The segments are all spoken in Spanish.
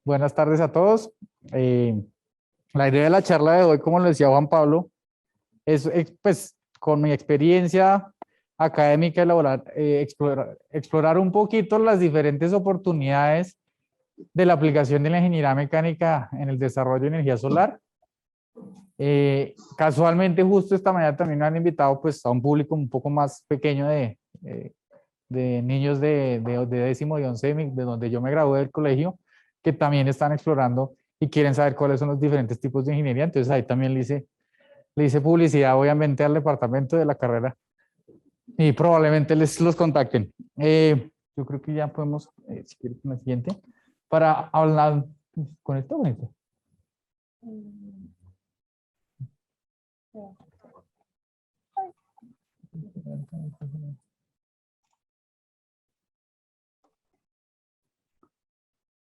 Buenas tardes a todos. Eh, la idea de la charla de hoy, como lo decía Juan Pablo, es pues con mi experiencia académica y laboral, explorar un poquito las diferentes oportunidades de la aplicación de la ingeniería mecánica en el desarrollo de energía solar. Casualmente, justo esta mañana también me han invitado pues, a un público un poco más pequeño de niños de décimo y once de donde yo me gradué del colegio, que también están explorando y quieren saber cuáles son los diferentes tipos de ingeniería. Entonces ahí también le hice publicidad obviamente al departamento de la carrera y probablemente les los contacten. Yo creo que ya podemos, si quieres, con la siguiente, para hablar con esto. Con esto.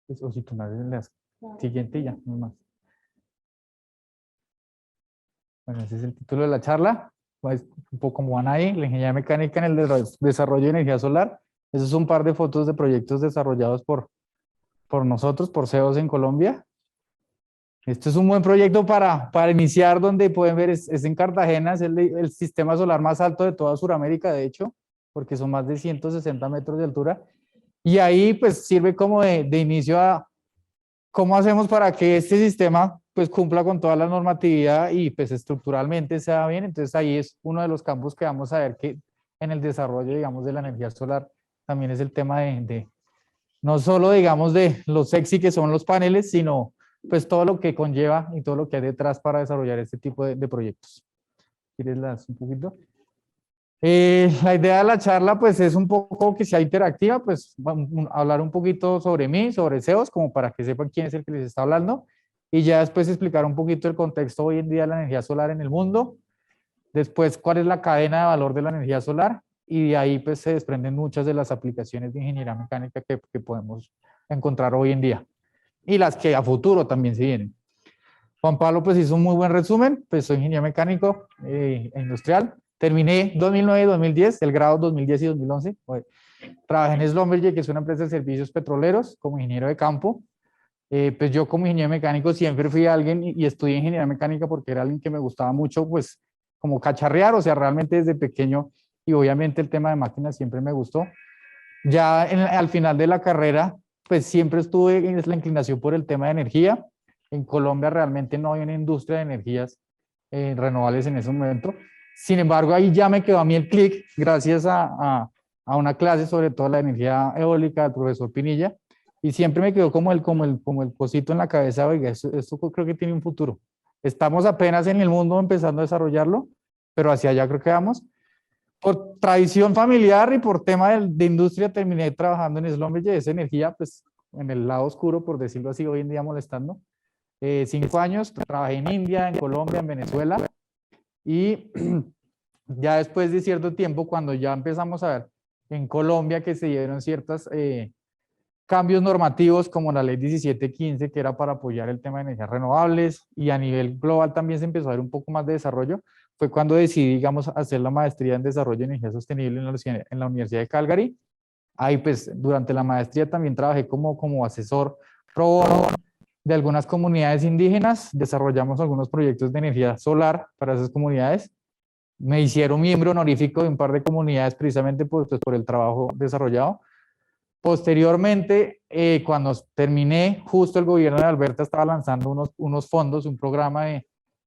Pues, o si tú me das la siguiente ya, no más. Bueno, ese es el título de la charla. Pues, un poco como van ahí, la ingeniería mecánica en el desarrollo de energía solar. Esos son un par de fotos de proyectos desarrollados por nosotros, por CEOs en Colombia. Esto es un buen proyecto para iniciar, donde pueden ver, es en Cartagena, es el sistema solar más alto de toda Sudamérica, de hecho, porque son más de 160 metros de altura. Y ahí pues sirve como de inicio a cómo hacemos para que este sistema pues cumpla con toda la normatividad y pues estructuralmente sea bien. Entonces ahí es uno de los campos que vamos a ver que en el desarrollo, digamos, de la energía solar también es el tema de no solo, digamos, de lo sexy que son los paneles, sino pues todo lo que conlleva y todo lo que hay detrás para desarrollar este tipo de proyectos. ¿Quieres las un poquito? La idea de la charla pues es un poco que sea interactiva, pues hablar un poquito sobre mí, sobre CEOs, como para que sepan quién es el que les está hablando, y ya después explicar un poquito el contexto hoy en día de la energía solar en el mundo, después cuál es la cadena de valor de la energía solar, y de ahí pues se desprenden muchas de las aplicaciones de ingeniería mecánica que podemos encontrar hoy en día, y las que a futuro también se vienen. Juan Pablo pues hizo un muy buen resumen, pues soy ingeniero mecánico industrial, terminé 2009 y 2010, el grado 2010 y 2011, trabajé en Schlumberger, que es una empresa de servicios petroleros, como ingeniero de campo. Pues yo como ingeniero mecánico siempre fui alguien y estudié ingeniería mecánica porque era alguien que me gustaba mucho, pues como cacharrear, o sea, realmente desde pequeño, y obviamente el tema de máquinas siempre me gustó. Ya al final de la carrera, pues siempre estuve en la inclinación por el tema de energía. En Colombia realmente no hay una industria de energías renovables en ese momento. Sin embargo, ahí ya me quedó a mí el clic gracias a una clase sobre todo la energía eólica del profesor Pinilla, y siempre me quedó como el cosito en la cabeza, oiga, esto creo que tiene un futuro. Estamos apenas en el mundo empezando a desarrollarlo, pero hacia allá creo que vamos. Por tradición familiar y por tema de industria terminé trabajando en Schlumberger, esa energía, pues en el lado oscuro, por decirlo así, hoy en día molestando. 5 años, trabajé en India, en Colombia, en Venezuela, y ya después de cierto tiempo, cuando ya empezamos a ver en Colombia que se dieron ciertos cambios normativos como la ley 1715, que era para apoyar el tema de energías renovables, y a nivel global también se empezó a ver un poco más de desarrollo, fue cuando decidí, digamos, hacer la maestría en desarrollo de energía sostenible en la Universidad de Calgary. Ahí pues durante la maestría también trabajé como asesor pro bono de algunas comunidades indígenas, desarrollamos algunos proyectos de energía solar para esas comunidades. Me hicieron miembro honorífico de un par de comunidades precisamente pues, por el trabajo desarrollado. Posteriormente, cuando terminé, justo el gobierno de Alberta estaba lanzando unos fondos, un programa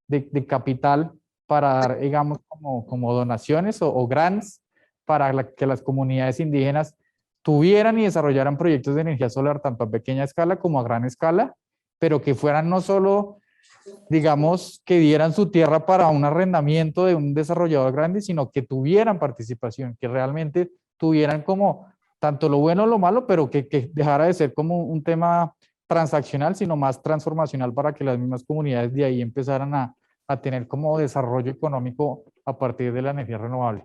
de capital para dar, digamos, como donaciones o grants para que las comunidades indígenas tuvieran y desarrollaran proyectos de energía solar tanto a pequeña escala como a gran escala, pero que fueran no solo, digamos, que dieran su tierra para un arrendamiento de un desarrollador grande, sino que tuvieran participación, que realmente tuvieran como tanto lo bueno o lo malo, pero que dejara de ser como un tema transaccional, sino más transformacional para que las mismas comunidades de ahí empezaran a tener como desarrollo económico a partir de la energía renovable.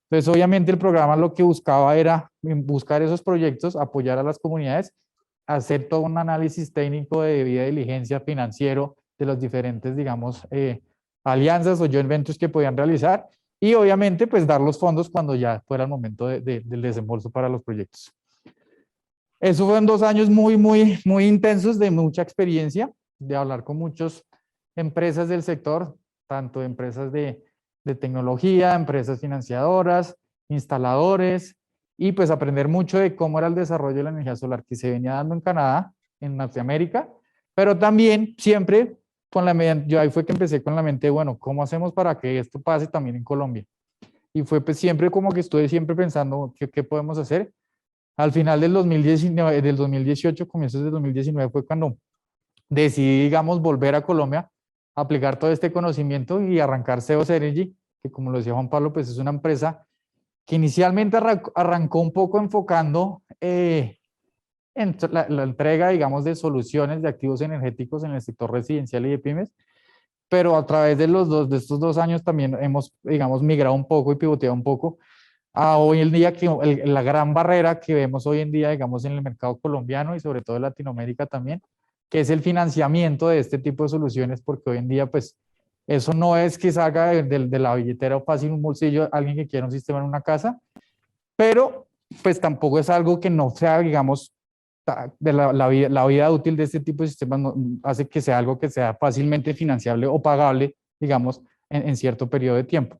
Entonces, obviamente el programa lo que buscaba era buscar esos proyectos, apoyar a las comunidades, hacer todo un análisis técnico de debida diligencia financiero de los diferentes, digamos, alianzas o joint ventures que podían realizar, y obviamente pues dar los fondos cuando ya fuera el momento del desembolso para los proyectos. Eso fueron 2 años muy intensos, de mucha experiencia, de hablar con muchas empresas del sector, tanto empresas de tecnología, empresas financiadoras, instaladores, y pues aprender mucho de cómo era el desarrollo de la energía solar que se venía dando en Canadá, en Norteamérica, pero también siempre con la mente, yo ahí fue que empecé con la mente, bueno, ¿cómo hacemos para que esto pase también en Colombia? Y fue pues siempre como que estuve siempre pensando qué podemos hacer. Al final del 2019, del 2018, comienzos del 2019 fue cuando decidí, digamos, volver a Colombia, aplicar todo este conocimiento y arrancar Ceos Energy, que como lo decía Juan Pablo, pues es una empresa que inicialmente arrancó un poco enfocando en la entrega, digamos, de soluciones de activos energéticos en el sector residencial y de pymes, pero a través de estos 2 años también hemos, digamos, migrado un poco y pivoteado un poco a hoy en día que la gran barrera que vemos hoy en día, digamos, en el mercado colombiano y sobre todo en Latinoamérica también, que es el financiamiento de este tipo de soluciones, porque hoy en día, pues, eso no es que salga de la billetera o fácil un bolsillo alguien que quiera un sistema en una casa, pero pues tampoco es algo que no sea, digamos, de la vida útil de este tipo de sistemas no, hace que sea algo que sea fácilmente financiable o pagable, digamos, en cierto periodo de tiempo.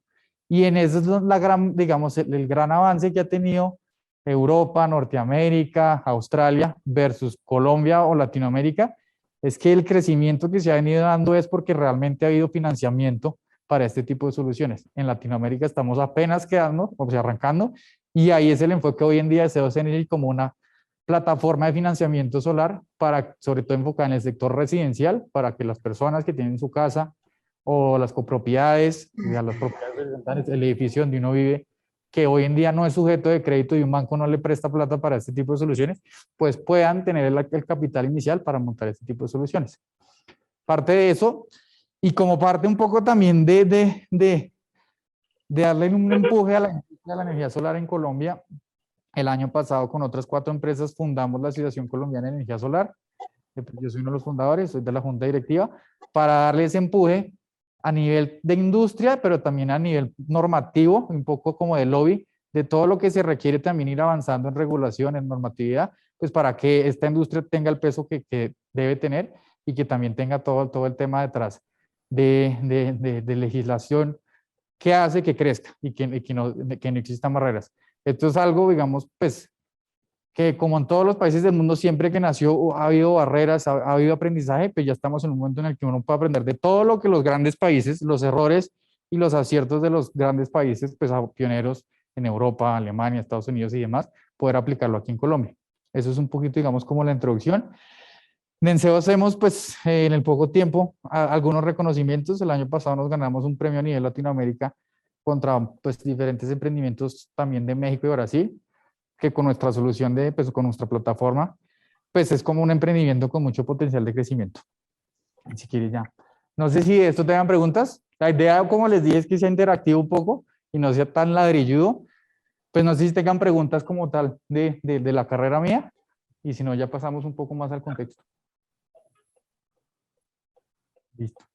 Y en eso es la gran, digamos, el gran avance que ha tenido Europa, Norteamérica, Australia versus Colombia o Latinoamérica, es que el crecimiento que se ha venido dando es porque realmente ha habido financiamiento para este tipo de soluciones. En Latinoamérica estamos apenas quedando, o sea, arrancando, y ahí es el enfoque hoy en día de CO2 Energy como una plataforma de financiamiento solar para, sobre todo enfocada en el sector residencial, para que las personas que tienen su casa o las copropiedades, ya las propiedades horizontales, el edificio donde uno vive, que hoy en día no es sujeto de crédito y un banco no le presta plata para este tipo de soluciones, pues puedan tener el capital inicial para montar este tipo de soluciones. Parte de eso, y como parte un poco también de darle un empuje a la industria de la energía solar en Colombia, el año pasado con otras 4 empresas fundamos la Asociación Colombiana de Energía Solar. Yo soy uno de los fundadores, soy de la junta directiva, para darle ese empuje a nivel de industria, pero también a nivel normativo, un poco como de lobby, de todo lo que se requiere también ir avanzando en regulación, en normatividad, pues para que esta industria tenga el peso que debe tener y que también tenga todo el tema detrás de legislación que hace que crezca y que no existan barreras. Esto es algo, digamos, pues, que como en todos los países del mundo, siempre que nació ha habido barreras, ha habido aprendizaje, pues ya estamos en un momento en el que uno puede aprender de todo lo que los grandes países, los errores y los aciertos de los grandes países, pues pioneros en Europa, Alemania, Estados Unidos y demás, poder aplicarlo aquí en Colombia. Eso es un poquito, digamos, como la introducción. En SEO hacemos, pues, en el poco tiempo, algunos reconocimientos. El año pasado nos ganamos un premio a nivel Latinoamérica contra, pues, diferentes emprendimientos también de México y Brasil, que con nuestra solución pues, con nuestra plataforma, pues es como un emprendimiento con mucho potencial de crecimiento. Si quieres ya. No sé si de esto tengan preguntas. La idea, como les dije, es que sea interactivo un poco y no sea tan ladrilludo. Pues no sé si tengan preguntas como tal de la carrera mía, y si no, ya pasamos un poco más al contexto. Listo.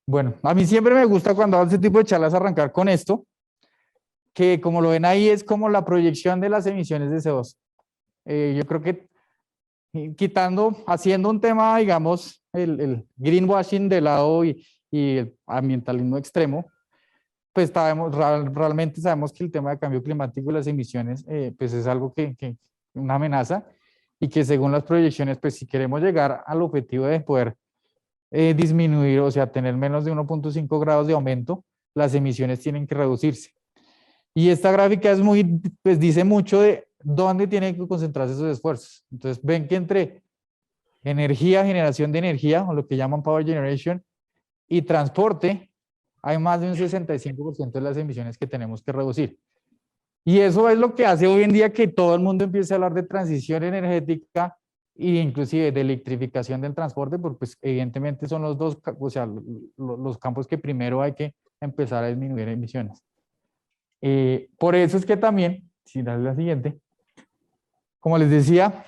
Bueno, a mí siempre me gusta cuando hago este tipo de charlas arrancar con esto, que como lo ven ahí es como la proyección de las emisiones de CO2. Yo creo que haciendo un tema, digamos, el greenwashing de lado y el ambientalismo extremo, pues realmente sabemos que el tema de cambio climático y las emisiones, pues es algo una amenaza, y que según las proyecciones, pues si queremos llegar al objetivo de poder disminuir, o sea, tener menos de 1.5 grados de aumento, las emisiones tienen que reducirse. Y esta gráfica pues dice mucho de dónde tienen que concentrarse esos esfuerzos. Entonces ven que entre energía, generación de energía, o lo que llaman power generation, y transporte, hay más de un 65% de las emisiones que tenemos que reducir. Y eso es lo que hace hoy en día que todo el mundo empiece a hablar de transición energética e inclusive de electrificación del transporte, porque pues, evidentemente son los dos, o sea, los campos que primero hay que empezar a disminuir emisiones. Por eso es que también, si das la siguiente, como les decía,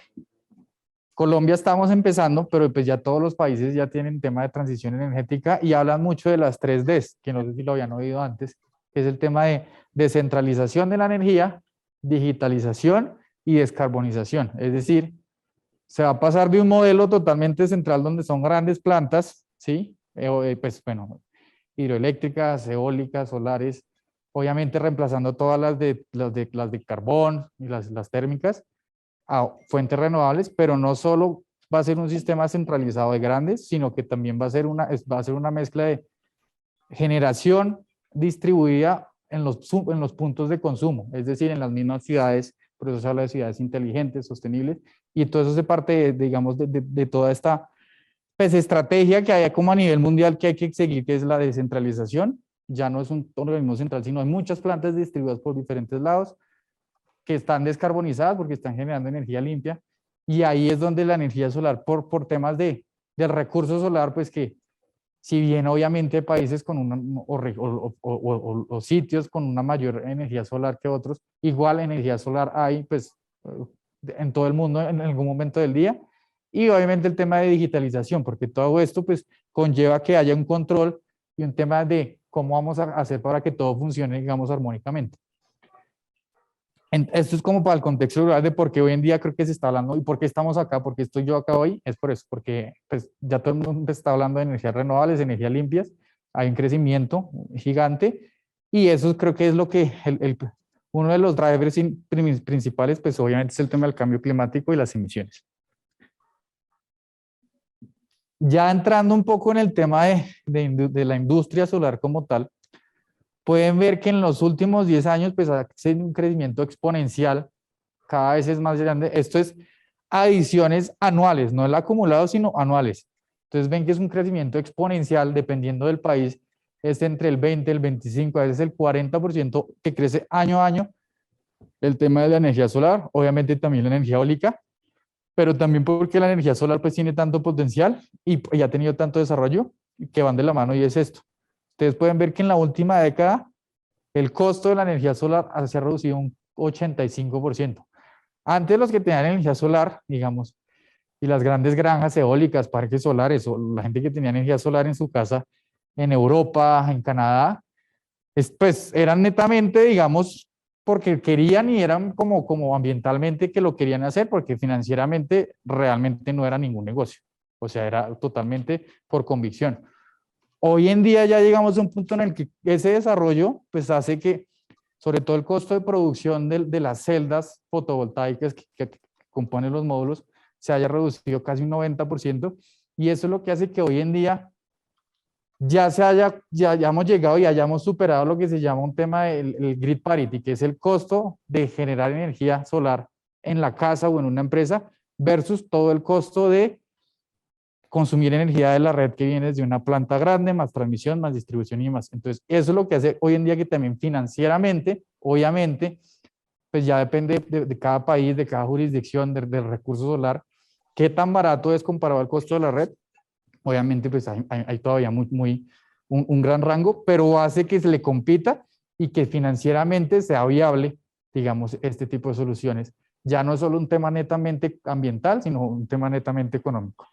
Colombia estamos empezando, pero pues ya todos los países ya tienen tema de transición energética y hablan mucho de las 3Ds, que no sé si lo habían oído antes, que es el tema de descentralización de la energía, digitalización y descarbonización. Es decir, se va a pasar de un modelo totalmente central donde son grandes plantas, ¿sí? Pues bueno, hidroeléctricas, eólicas, solares, obviamente reemplazando todas las de carbón y las térmicas a fuentes renovables, pero no solo va a ser un sistema centralizado de grandes, sino que también va a ser una mezcla de generación distribuida en los puntos de consumo, es decir, en las mismas ciudades, por eso se habla de ciudades inteligentes, sostenibles, y todo eso se parte, digamos, de toda esta pues, estrategia que hay como a nivel mundial que hay que seguir, que es la descentralización. Ya no es un organismo central, sino hay muchas plantas distribuidas por diferentes lados que están descarbonizadas porque están generando energía limpia, y ahí es donde la energía solar, por temas del recurso solar, pues que si bien obviamente países con una, o sitios con una mayor energía solar que otros, igual energía solar hay pues en todo el mundo en algún momento del día, y obviamente el tema de digitalización, porque todo esto pues conlleva que haya un control y un tema de cómo vamos a hacer para que todo funcione, digamos, armónicamente. Esto es como para el contexto global de por qué hoy en día creo que se está hablando y por qué estamos acá, por qué estoy yo acá hoy, es por eso, porque pues, ya todo el mundo está hablando de energías renovables, energías limpias, hay un crecimiento gigante y eso creo que es lo que uno de los drivers principales, pues obviamente es el tema del cambio climático y las emisiones. Ya entrando un poco en el tema de la industria solar como tal, pueden ver que en los últimos 10 años pues ha sido un crecimiento exponencial, cada vez es más grande. Esto es adiciones anuales, no el acumulado, sino anuales. Entonces ven que es un crecimiento exponencial dependiendo del país, es entre el 20, el 25, a veces el 40% que crece año a año. El tema de la energía solar, obviamente también la energía eólica, pero también porque la energía solar pues tiene tanto potencial y ha tenido tanto desarrollo que van de la mano, y es esto. Ustedes pueden ver que en la última década el costo de la energía solar se ha reducido un 85%. Antes los que tenían energía solar, digamos, y las grandes granjas eólicas, parques solares, o la gente que tenía energía solar en su casa en Europa, en Canadá, pues eran netamente, digamos, porque querían y eran como ambientalmente que lo querían hacer, porque financieramente realmente no era ningún negocio. O sea, era totalmente por convicción. Hoy en día ya llegamos a un punto en el que ese desarrollo pues hace que, sobre todo el costo de producción de las celdas fotovoltaicas que componen los módulos, se haya reducido casi un 90%, y eso es lo que hace que hoy en día ya hayamos llegado y hayamos superado lo que se llama un tema del el grid parity, que es el costo de generar energía solar en la casa o en una empresa versus todo el costo de consumir energía de la red que viene desde una planta grande, más transmisión, más distribución y más. Entonces, eso es lo que hace hoy en día que también financieramente, obviamente, pues ya depende de cada país, de cada jurisdicción, del recurso solar, qué tan barato es comparado al costo de la red. Obviamente, pues hay todavía un gran rango, pero hace que se le compita y que financieramente sea viable, digamos, este tipo de soluciones. Ya no es solo un tema netamente ambiental, sino un tema netamente económico.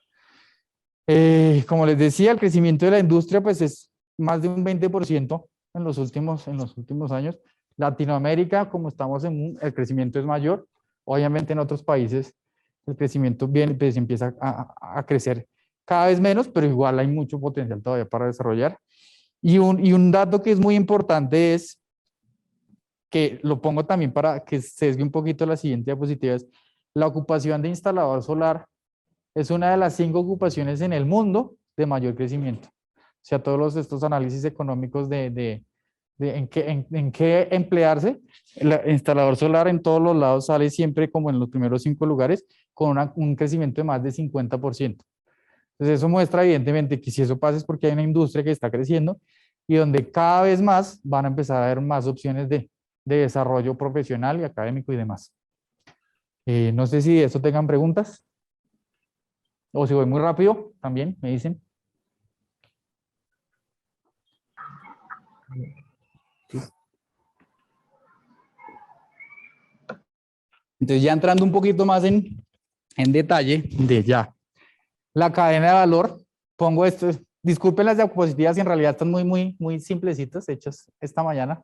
Como les decía, el crecimiento de la industria pues es más de un 20% en los últimos años. Latinoamérica, como estamos el crecimiento es mayor. Obviamente en otros países el crecimiento viene, pues empieza a crecer cada vez menos, pero igual hay mucho potencial todavía para desarrollar. Y un dato que es muy importante es, que lo pongo también para que sesgue un poquito la siguiente diapositiva, es la ocupación de instalador solar es una de las 5 ocupaciones en el mundo de mayor crecimiento. O sea, todos estos análisis económicos de en qué emplearse, el instalador solar en todos los lados sale siempre como en los primeros 5 lugares con un crecimiento de más de 50%. Entonces eso muestra evidentemente que si eso pasa es porque hay una industria que está creciendo y donde cada vez más van a empezar a haber más opciones de desarrollo profesional y académico y demás. No sé si de eso tengan preguntas. O si voy muy rápido, también me dicen. Entonces ya entrando un poquito más en detalle de ya la cadena de valor, pongo esto, disculpen las diapositivas, en realidad están muy simplecitas, hechas esta mañana,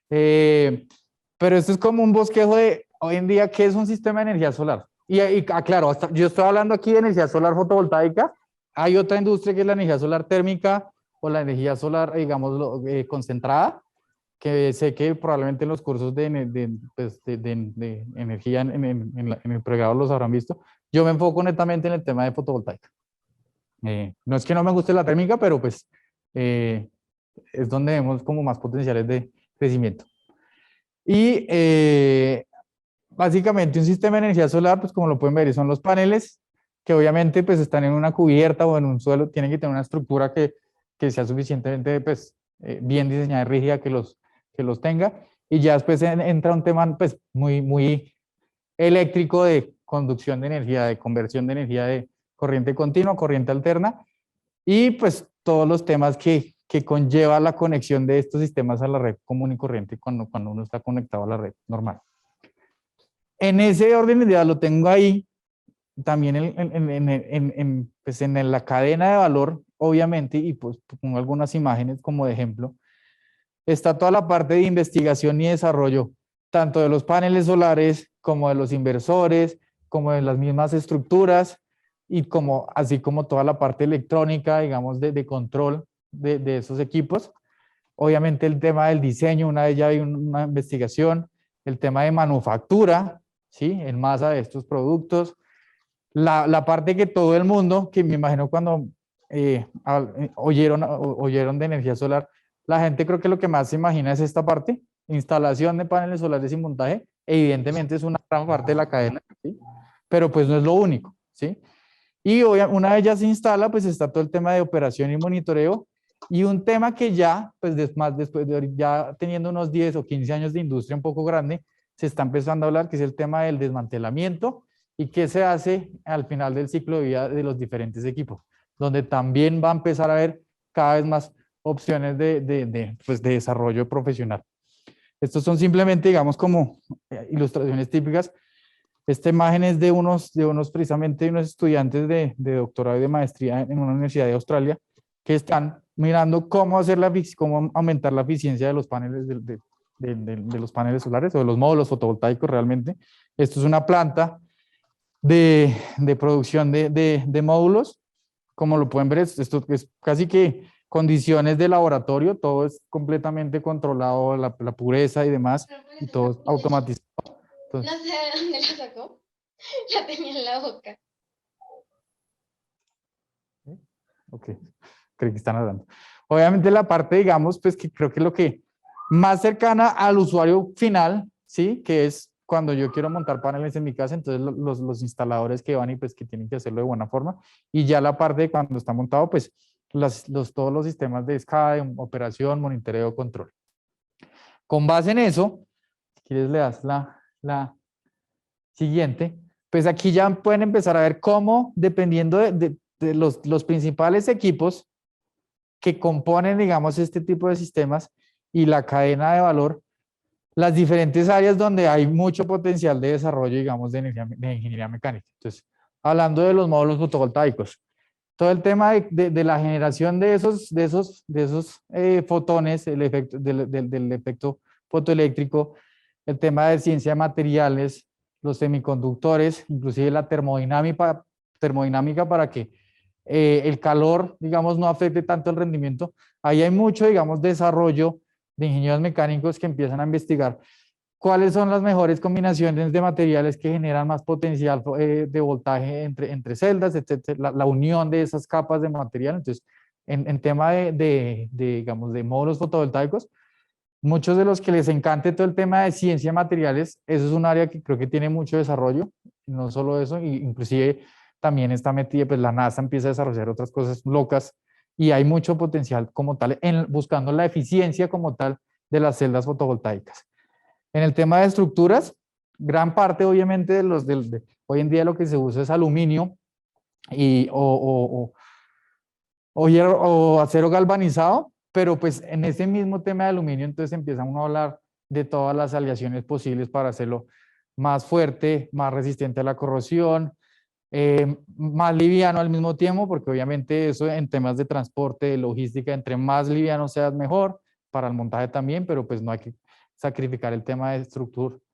pero esto es como un bosquejo de hoy en día qué es un sistema de energía solar. Claro, yo estoy hablando aquí de energía solar fotovoltaica. Hay otra industria que es la energía solar térmica o la energía solar, digamos, concentrada, que sé que probablemente en los cursos de energía en el pregrado los habrán visto. Yo me enfoco netamente en el tema de fotovoltaica. No es que no me guste la térmica, pero pues eh, es donde vemos como más potenciales de crecimiento. Y básicamente un sistema de energía solar, pues como lo pueden ver, son los paneles que obviamente pues están en una cubierta o en un suelo, tienen que tener una estructura que sea suficientemente pues bien diseñada y rígida que los tenga. Y ya después entra un tema pues muy eléctrico de conducción de energía, de conversión de energía de corriente continua, corriente alterna y pues todos los temas que conlleva la conexión de estos sistemas a la red común y corriente cuando uno está conectado a la red normal. En ese orden de ideas lo tengo ahí, también pues en la cadena de valor, obviamente, y pues pongo algunas imágenes como de ejemplo, está toda la parte de investigación y desarrollo, tanto de los paneles solares como de los inversores, como de las mismas estructuras, y así como toda la parte electrónica, digamos, de control de esos equipos. Obviamente el tema del diseño, una de ellas hay una investigación, el tema de manufactura, ¿sí? En masa de estos productos. La parte que todo el mundo, que me imagino cuando oyeron de energía solar, la gente creo que lo que más se imagina es esta parte, instalación de paneles solares y montaje, evidentemente es una gran parte de la cadena, ¿sí? Pero pues no es lo único, ¿sí? Y una vez ya se instala, pues está todo el tema de operación y monitoreo, y un tema que ya, pues después de ya teniendo unos 10 o 15 años de industria un poco grande, se está empezando a hablar, que es el tema del desmantelamiento y qué se hace al final del ciclo de vida de los diferentes equipos, donde también va a empezar a haber cada vez más opciones pues de desarrollo profesional. Estos son simplemente, digamos, como ilustraciones típicas. Esta imagen es de unos precisamente unos estudiantes de doctorado y de maestría en una universidad de Australia que están mirando cómo aumentar la eficiencia de los paneles de los paneles solares o de los módulos fotovoltaicos realmente. Esto es una planta de producción de módulos. Como lo pueden ver, esto es casi que condiciones de laboratorio, todo es completamente controlado, la pureza y demás, y todo es automatizado. Entonces, no sé de dónde la sacó. La tenía en la boca. ok, creo que están hablando. Obviamente la parte, digamos, pues que creo que es lo que más cercana al usuario final, ¿sí? Que es cuando yo quiero montar paneles en mi casa, entonces los instaladores que van y pues que tienen que hacerlo de buena forma. Y ya la parte de cuando está montado, pues todos los sistemas de SCADA, de operación, monitoreo, control. Con base en eso, si quieres le das la siguiente, pues aquí ya pueden empezar a ver cómo, dependiendo de los principales equipos que componen, digamos, este tipo de sistemas y la cadena de valor, las diferentes áreas donde hay mucho potencial de desarrollo, digamos, de ingeniería mecánica. Entonces, hablando de los módulos fotovoltaicos, todo el tema de la generación de esos fotones, del efecto fotoeléctrico, el tema de ciencia de materiales, los semiconductores, inclusive la termodinámica para que el calor, digamos, no afecte tanto el rendimiento. Ahí hay mucho, digamos, desarrollo de ingenieros mecánicos que empiezan a investigar cuáles son las mejores combinaciones de materiales que generan más potencial de voltaje entre celdas, etcétera, la unión de esas capas de material. Entonces, en tema digamos, de módulos fotovoltaicos, muchos de los que les encante todo el tema de ciencia de materiales, eso es un área que creo que tiene mucho desarrollo, no solo eso, inclusive también está metida, pues la NASA empieza a desarrollar otras cosas locas y hay mucho potencial como tal, buscando la eficiencia como tal de las celdas fotovoltaicas. En el tema de estructuras, gran parte obviamente hoy en día lo que se usa es aluminio o acero galvanizado, pero pues en ese mismo tema de aluminio entonces empieza uno a hablar de todas las aleaciones posibles para hacerlo más fuerte, más resistente a la corrosión, más liviano al mismo tiempo, porque obviamente eso en temas de transporte, de logística, entre más liviano seas mejor, para el montaje también, pero pues no hay que sacrificar el tema de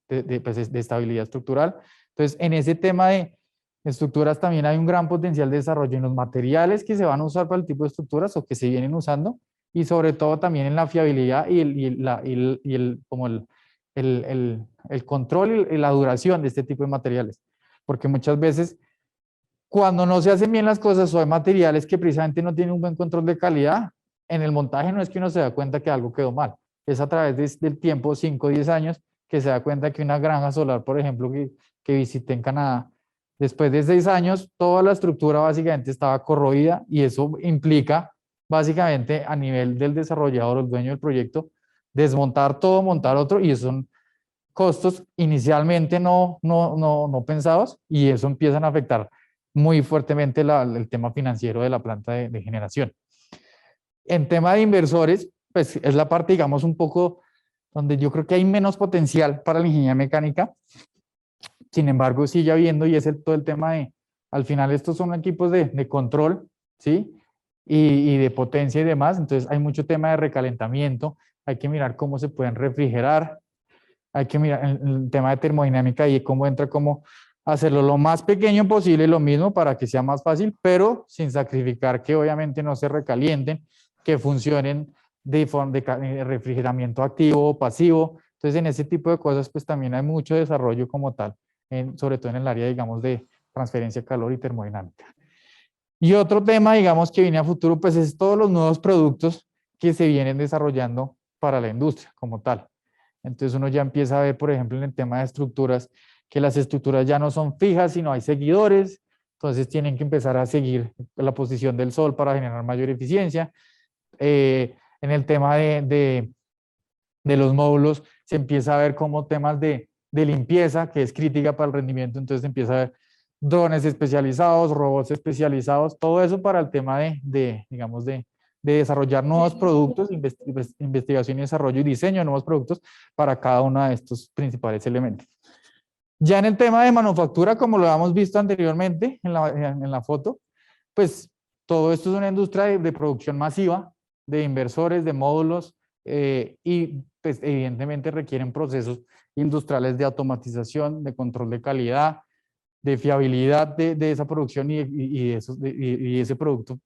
pues, de estabilidad estructural. Entonces, en ese tema de estructuras también hay un gran potencial de desarrollo en los materiales que se van a usar para el tipo de estructuras o que se vienen usando, y sobre todo también en la fiabilidad como el control y la duración de este tipo de materiales. Porque muchas veces cuando no se hacen bien las cosas o hay materiales que precisamente no tienen un buen control de calidad, en el montaje no es que uno se da cuenta que algo quedó mal, es a través del tiempo, 5 o 10 años, que se da cuenta que una granja solar, por ejemplo, que visité en Canadá, después de 6 años, toda la estructura básicamente estaba corroída, y eso implica básicamente a nivel del desarrollador o el dueño del proyecto, desmontar todo, montar otro, y eso son costos inicialmente no pensados, y eso empiezan a afectar muy fuertemente el tema financiero de la planta de generación. En tema de inversores, pues es la parte, digamos, un poco donde yo creo que hay menos potencial para la ingeniería mecánica. Sin embargo, sigue habiendo, y es todo el tema de, al final estos son equipos de control, ¿sí? Y de potencia y demás, entonces hay mucho tema de recalentamiento, hay que mirar cómo se pueden refrigerar, hay que mirar el tema de termodinámica y cómo entra, cómo hacerlo lo más pequeño posible, lo mismo para que sea más fácil, pero sin sacrificar que obviamente no se recalienten, que funcionen de forma de refrigeramiento activo o pasivo. Entonces, en ese tipo de cosas, pues también hay mucho desarrollo como tal, sobre todo en el área, digamos, de transferencia de calor y termodinámica. Y otro tema, digamos, que viene a futuro, pues es todos los nuevos productos que se vienen desarrollando para la industria como tal. Entonces uno ya empieza a ver, por ejemplo, en el tema de estructuras, que las estructuras ya no son fijas, sino hay seguidores, entonces tienen que empezar a seguir la posición del sol para generar mayor eficiencia. En el tema de los módulos, se empieza a ver como temas de limpieza, que es crítica para el rendimiento, entonces se empieza a ver drones especializados, robots especializados, todo eso para el tema digamos, de desarrollar nuevos productos, investigación y desarrollo y diseño de nuevos productos para cada uno de estos principales elementos. Ya en el tema de manufactura, como lo hemos visto anteriormente en la foto, pues todo esto es una industria de producción masiva, de inversores, de módulos, y pues evidentemente requieren procesos industriales de automatización, de control de calidad, de fiabilidad de esa producción y ese producto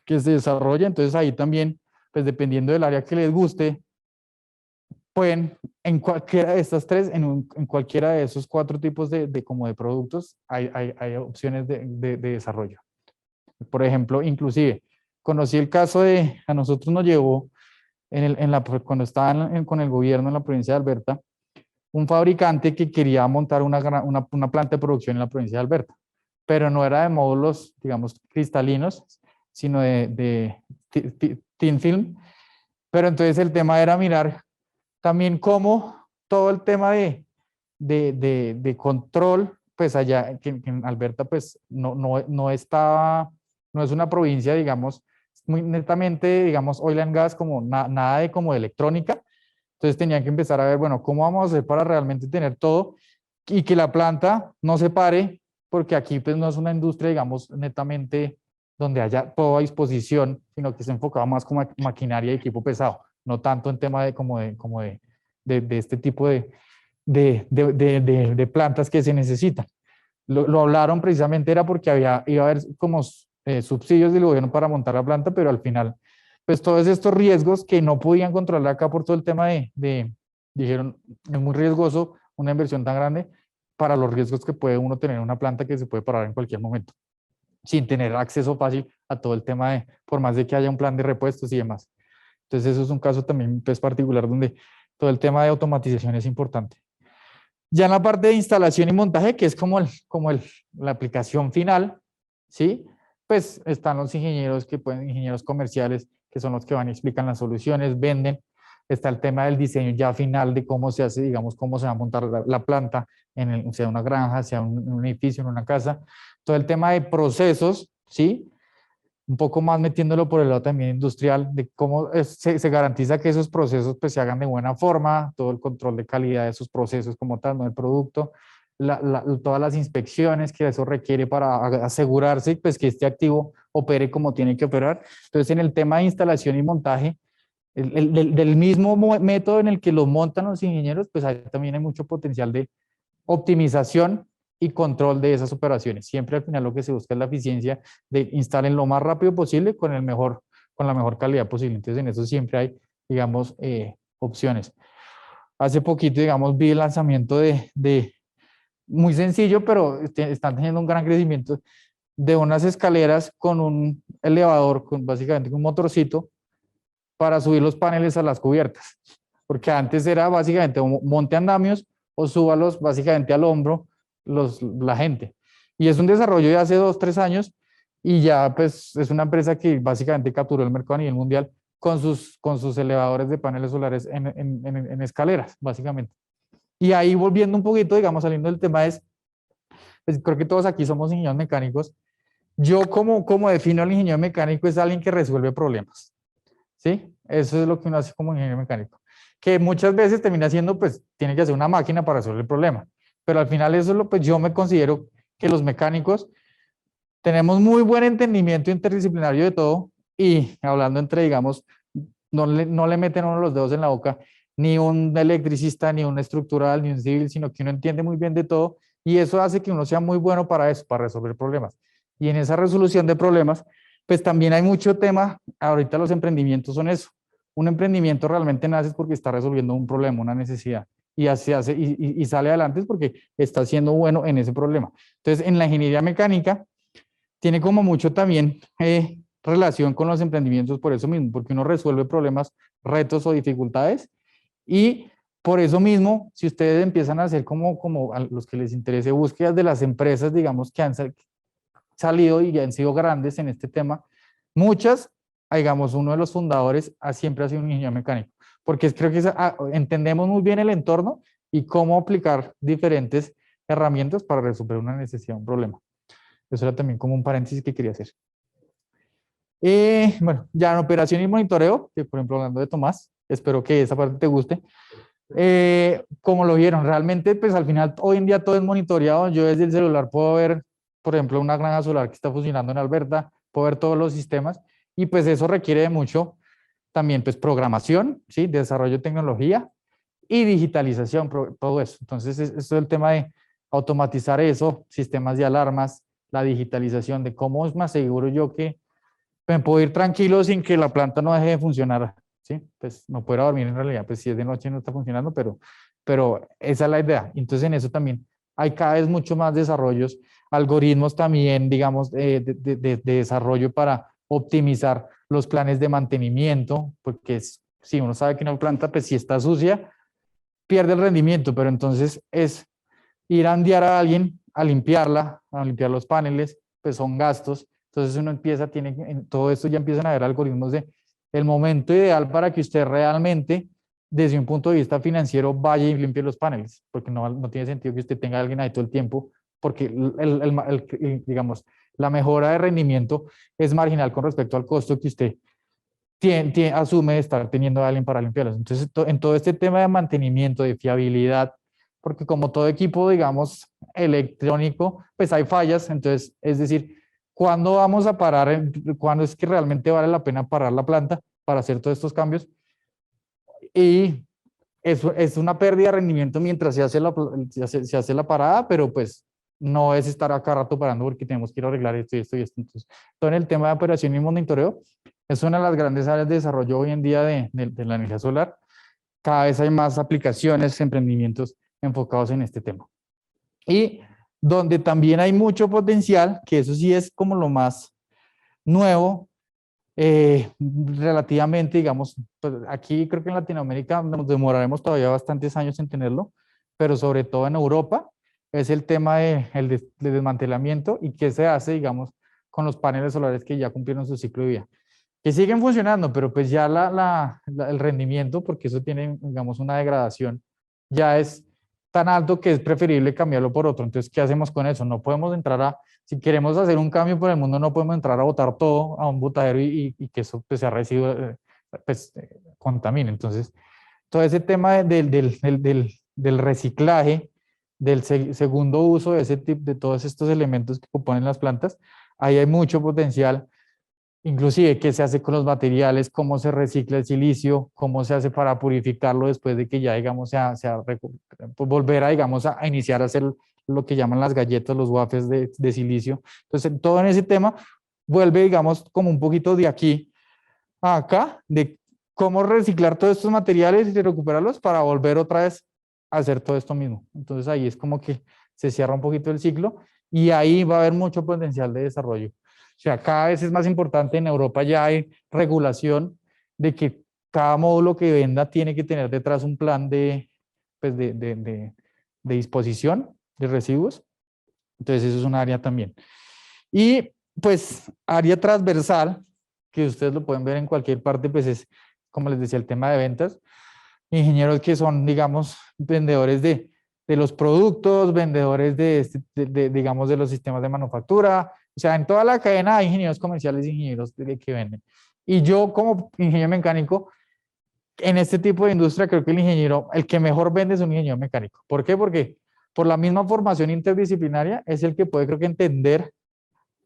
que se desarrolla. Entonces ahí también, pues dependiendo del área que les guste, pueden en cualquiera de estas tres, en cualquiera de esos 4 tipos como de productos, hay opciones de desarrollo. Por ejemplo, inclusive, conocí el caso a nosotros nos llevó, cuando estaban con el gobierno en la provincia de Alberta, un fabricante que quería montar una planta de producción en la provincia de Alberta, pero no era de módulos, digamos, cristalinos, sino de thin film. Pero entonces el tema era mirar también cómo todo el tema de control, pues allá que en Alberta, pues no es una provincia, digamos, muy netamente, digamos, oil and gas, como nada de como de electrónica. Entonces tenían que empezar a ver, bueno, ¿cómo vamos a hacer para realmente tener todo y que la planta no se pare? Porque aquí pues no es una industria, digamos, netamente donde haya todo a disposición, sino que se enfocaba más como maquinaria y equipo pesado, no tanto en tema de este tipo de plantas que se necesitan. Lo hablaron precisamente era porque iba a haber como subsidios del gobierno para montar la planta, pero al final pues todos estos riesgos que no podían controlar acá por todo el tema dijeron, es muy riesgoso una inversión tan grande para los riesgos que puede uno tener en una planta que se puede parar en cualquier momento, sin tener acceso fácil a todo el tema por más de que haya un plan de repuestos y demás. Entonces eso es un caso también pues, particular donde todo el tema de automatización es importante. Ya en la parte de instalación y montaje, que es como la aplicación final, ¿sí? Pues están los ingenieros ingenieros comerciales, que son los que van y explican las soluciones, venden. Está el tema del diseño ya final de cómo se hace, digamos, cómo se va a montar la planta, sea una granja, sea un edificio, en una casa. Todo el tema de procesos, ¿sí? Un poco más metiéndolo por el lado también industrial, de cómo se garantiza que esos procesos pues, se hagan de buena forma, todo el control de calidad de esos procesos como tal, no el producto, todas las inspecciones que eso requiere para asegurarse pues, que este activo opere como tiene que operar. Entonces, en el tema de instalación y montaje, del mismo método en el que lo montan los ingenieros, pues ahí también hay mucho potencial de optimización y control de esas operaciones. Siempre al final lo que se busca es la eficiencia de instalar lo más rápido posible con con la mejor calidad posible. Entonces en eso siempre hay, digamos, opciones. Hace poquito, digamos, vi el lanzamiento muy sencillo, pero están teniendo un gran crecimiento de unas escaleras con un elevador, con básicamente un motorcito para subir los paneles a las cubiertas. Porque antes era básicamente monte andamios o súbalos básicamente al hombro la gente. Y es un desarrollo de hace 2, 3 años y ya pues es una empresa que básicamente capturó el mercado a nivel mundial con sus elevadores de paneles solares en escaleras, básicamente. Y ahí volviendo un poquito, digamos, saliendo del tema es, pues creo que todos aquí somos ingenieros mecánicos. Yo como defino al ingeniero mecánico es alguien que resuelve problemas, ¿sí? Eso es lo que uno hace como ingeniero mecánico. Que muchas veces termina siendo, pues, tiene que hacer una máquina para resolver el problema. Pero al final eso es lo, pues yo me considero que los mecánicos tenemos muy buen entendimiento interdisciplinario de todo y hablando entre, digamos, no le meten uno los dedos en la boca, ni un electricista, ni un estructural, ni un civil, sino que uno entiende muy bien de todo y eso hace que uno sea muy bueno para eso, para resolver problemas. Y en esa resolución de problemas, pues también hay mucho tema, ahorita los emprendimientos son eso. Un emprendimiento realmente nace porque está resolviendo un problema, una necesidad, y así hace, y sale adelante porque está siendo bueno en ese problema. Entonces, en la ingeniería mecánica, tiene como mucho también relación con los emprendimientos por eso mismo, porque uno resuelve problemas, retos o dificultades y por eso mismo, si ustedes empiezan a hacer como a los que les interese búsquedas de las empresas, digamos, que han salido y han sido grandes en este tema, muchas, digamos, uno de los fundadores siempre ha sido un ingeniero mecánico, porque creo que entendemos muy bien el entorno y cómo aplicar diferentes herramientas para resolver una necesidad, un problema. Eso era también como un paréntesis que quería hacer. Bueno, ya en operación y monitoreo, que por ejemplo hablando de Tomás, espero que esa parte te guste. Como lo vieron, realmente pues al final hoy en día todo es monitoreado. Yo desde el celular puedo ver, por ejemplo, una granja solar que está funcionando en Alberta, puedo ver todos los sistemas y pues eso requiere de mucho también pues programación, ¿sí? Desarrollo de tecnología y digitalización, todo eso. Entonces, eso es el tema de automatizar eso, sistemas de alarmas, la digitalización de cómo es más seguro yo que me puedo ir tranquilo sin que la planta no deje de funcionar, ¿sí? Pues no puedo dormir en realidad, pues si es de noche no está funcionando, pero esa es la idea. Entonces, en eso también hay cada vez mucho más desarrollos, algoritmos también, digamos, de desarrollo para optimizar los planes de mantenimiento, porque si uno sabe que una planta, pues si está sucia, pierde el rendimiento, pero entonces es ir a enviar a alguien a limpiarla, a limpiar los paneles, pues son gastos. Entonces uno empieza, en todo esto ya empiezan a haber algoritmos de el momento ideal para que usted realmente, desde un punto de vista financiero, vaya y limpie los paneles, porque no tiene sentido que usted tenga a alguien ahí todo el tiempo, porque digamos, la mejora de rendimiento es marginal con respecto al costo que usted asume de estar teniendo a alguien para limpiarlos. Entonces, en todo este tema de mantenimiento, de fiabilidad, porque como todo equipo, digamos, electrónico, pues hay fallas, entonces, es decir, ¿cuándo vamos a parar? ¿Cuándo es que realmente vale la pena parar la planta para hacer todos estos cambios? Y eso es una pérdida de rendimiento mientras se hace la parada, pero pues no es estar acá rato parando porque tenemos que ir a arreglar esto y esto y esto. Entonces, todo en el tema de operación y monitoreo es una de las grandes áreas de desarrollo hoy en día de la energía solar. Cada vez hay más aplicaciones, emprendimientos enfocados en este tema. Y donde también hay mucho potencial, que eso sí es como lo más nuevo, relativamente, digamos, pues aquí creo que en Latinoamérica nos demoraremos todavía bastantes años en tenerlo, pero sobre todo en Europa, es el tema de desmantelamiento y qué se hace, digamos, con los paneles solares que ya cumplieron su ciclo de vida. Que siguen funcionando, pero pues ya el rendimiento, porque eso tiene, digamos, una degradación, ya es tan alto que es preferible cambiarlo por otro. Entonces, ¿qué hacemos con eso? No podemos entrar si queremos hacer un cambio por el mundo, no podemos entrar a botar todo a un botadero y que eso pues, sea residuo, pues contamine. Entonces, todo ese tema del reciclaje, del segundo uso de ese tipo, de todos estos elementos que componen las plantas, ahí hay mucho potencial inclusive qué se hace con los materiales, cómo se recicla el silicio, cómo se hace para purificarlo después de que ya, digamos, pues volver a, digamos, a iniciar a hacer lo que llaman las galletas, los waffles de silicio. Entonces, todo en ese tema vuelve, digamos, como un poquito de aquí a acá, de cómo reciclar todos estos materiales y recuperarlos para volver otra vez a hacer todo esto mismo. Entonces, ahí es como que se cierra un poquito el ciclo y ahí va a haber mucho potencial de desarrollo. O sea, cada vez es más importante, en Europa ya hay regulación de que cada módulo que venda tiene que tener detrás un plan pues de disposición de residuos. Entonces, eso es un área también. Y pues área transversal, que ustedes lo pueden ver en cualquier parte, pues es, como les decía, el tema de ventas. Ingenieros que son, digamos, vendedores de los productos, vendedores digamos, de los sistemas de manufactura. O sea, en toda la cadena hay ingenieros comerciales y ingenieros que venden. Y yo, como ingeniero mecánico, en este tipo de industria, creo que el ingeniero, el que mejor vende es un ingeniero mecánico. ¿Por qué? Porque por la misma formación interdisciplinaria es el que puede, creo que, entender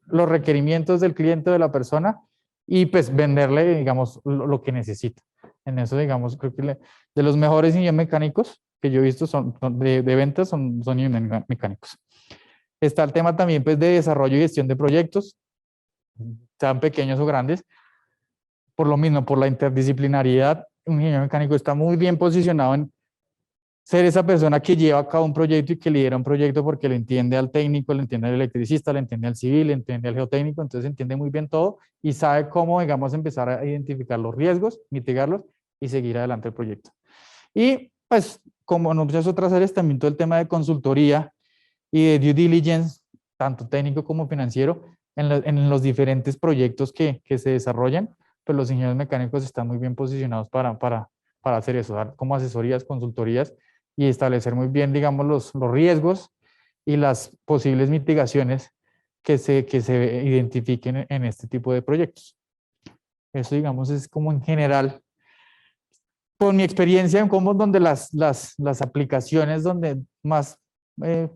los requerimientos del cliente o de la persona y pues venderle, digamos, lo que necesita. En eso, digamos, creo que de los mejores ingenieros mecánicos que yo he visto son de ventas, son ingenieros mecánicos. Está el tema también pues de desarrollo y gestión de proyectos, sean pequeños o grandes. Por lo mismo, por la interdisciplinariedad, un ingeniero mecánico está muy bien posicionado en ser esa persona que lleva a cabo un proyecto y que lidera un proyecto porque le entiende al técnico, le entiende al electricista, le entiende al civil, le entiende al geotécnico, entonces entiende muy bien todo y sabe cómo, digamos, empezar a identificar los riesgos, mitigarlos y seguir adelante el proyecto. Y pues, como en muchas otras áreas, también todo el tema de consultoría y de due diligence, tanto técnico como financiero, en los diferentes proyectos que se desarrollan, pues los ingenieros mecánicos están muy bien posicionados para hacer eso, dar como asesorías, consultorías y establecer muy bien, digamos, los riesgos y las posibles mitigaciones que se identifiquen en este tipo de proyectos. Eso, digamos, es como en general, por mi experiencia en cómo donde las aplicaciones donde más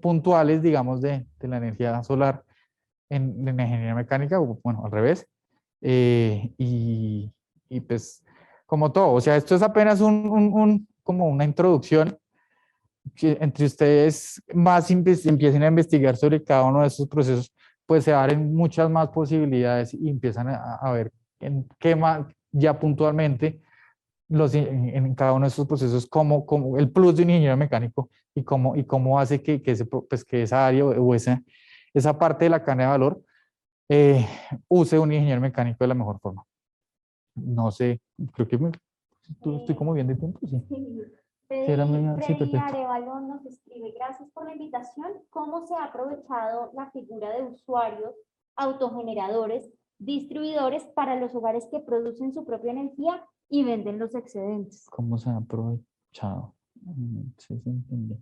puntuales, digamos, de la energía solar en la ingeniería mecánica, o bueno, al revés, y pues como todo, o sea, esto es apenas como una introducción que entre ustedes más empiecen a investigar sobre cada uno de esos procesos, pues se abren muchas más posibilidades y empiezan a ver en qué más ya puntualmente en cada uno de esos procesos como el plus de un ingeniero mecánico y cómo hace pues que esa área o esa parte de la cadena de valor use un ingeniero mecánico de la mejor forma. No sé, creo que estoy como bien de tiempo, sí. Sí, sí, Freddy perfecto. Arevalo nos escribe: gracias por la invitación. ¿Cómo se ha aprovechado la figura de usuarios, autogeneradores, distribuidores para los hogares que producen su propia energía y venden los excedentes? ¿Cómo se ha aprovechado? Sí, sí, entendí.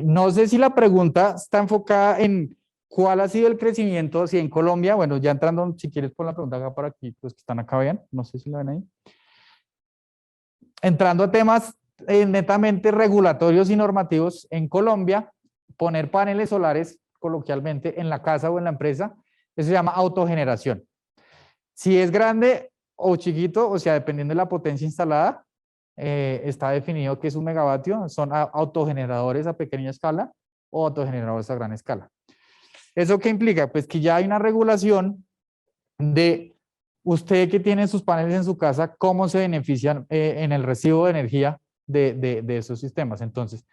No sé si la pregunta está enfocada en cuál ha sido el crecimiento, si en Colombia, bueno, ya entrando, si quieres pon la pregunta acá para aquí, pues que están acá, vean, no sé si la ven ahí. Entrando a temas netamente regulatorios y normativos, en Colombia, poner paneles solares, coloquialmente, en la casa o en la empresa, eso se llama autogeneración. Si es grande o chiquito, o sea, dependiendo de la potencia instalada, está definido que es un megavatio, son autogeneradores a pequeña escala o autogeneradores a gran escala. ¿Eso qué implica? Pues que ya hay una regulación de usted que tiene sus paneles en su casa, cómo se benefician en el recibo de energía de esos sistemas. Entonces,